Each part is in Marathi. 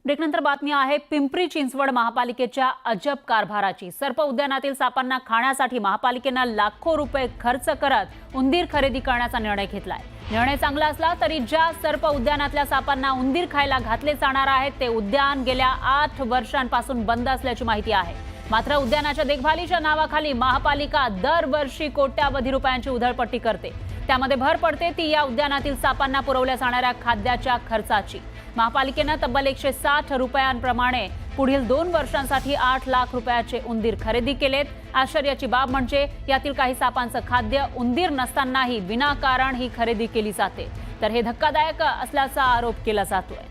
ब्रेकनंतर बातमी आहे पिंपरी चिंचवड महापालिकेच्या अजब कारभाराची। सर्प उद्यानातील सापांना खाण्यासाठी महापालिकेने लाखो रुपये खर्च करत उंदीर खरेदी करण्याचा निर्णय घेतलाय। निर्णय चांगला असला तरी ज्या सर्प उद्यानातल्या सापांना उंदीर खायला घातले जाणार आहेत ते उद्यान गेल्या 8 वर्षांपासून बंद असल्याची माहिती आहे। मात्र उद्यानाच्या देखभालीच्या नावाखाली महापालिका दरवर्षी कोट्यावधी रुपयांची उधळपट्टी करते। त्यामध्ये भर पडते ती या उद्यानातील सापांना पुरवल्या जाणाऱ्या खाद्याच्या खर्चाची। महापालिकेने तब्बल 160 रुपयांप्रमाणे पुढील 2 वर्षांसाठी 8 लाख रुपयाचे उंदीर खरेदी केलेत। आश्चर्याची बाब म्हणजे यातील काही सापांचं खाद्य उंदीर नसतानाही विनाकारण ही खरेदी केली जाते। तर हे धक्कादायक असल्याचा आरोप केला जातोय।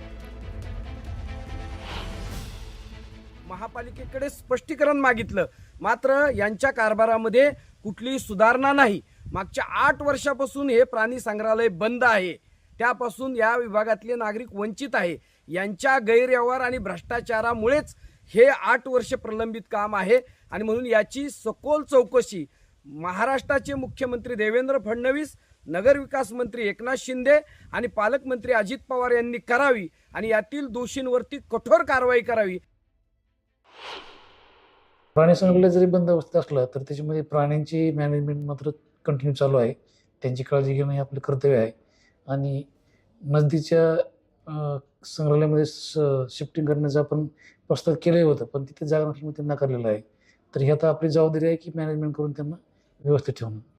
महापालिकेकडे स्पष्टीकरण मागितलं, मात्र यांच्या कारभारामध्ये कुठलीही सुधारणा नाही। मागच्या 8 वर्षापासून हे प्राणी संग्रहालय बंद आहे। त्यापासून या विभागातले नागरिक वंचित आहे। यांच्या गैरव्यवहार आणि भ्रष्टाचारामुळेच हे 8 वर्ष प्रलंबित काम आहे आणि म्हणून याची सखोल चौकशी महाराष्ट्राचे मुख्यमंत्री देवेंद्र फडणवीस, नगरविकास मंत्री एकनाथ शिंदे आणि पालकमंत्री अजित पवार यांनी करावी आणि यातील दोषींवरती कठोर कारवाई करावी। प्राणी संग्रहालय जरी बंद अवस्थेत असलं तर त्याच्यामध्ये प्राण्यांची मॅनेजमेंट मात्र कंटिन्यू चालू आहे। त्यांची काळजी घेणं हे आपलं कर्तव्य आहे आणि नजदीकच्या संग्रहालयामध्ये शिफ्टिंग करण्याचा आपण प्रस्ताव केलं होतं, पण तिथे जागा नसल्यामुळे ते नाकारलेलं आहे। तर ही आता आपली जबाबदारी आहे की मॅनेजमेंट करून त्यांना व्यवस्थित ठेवणं।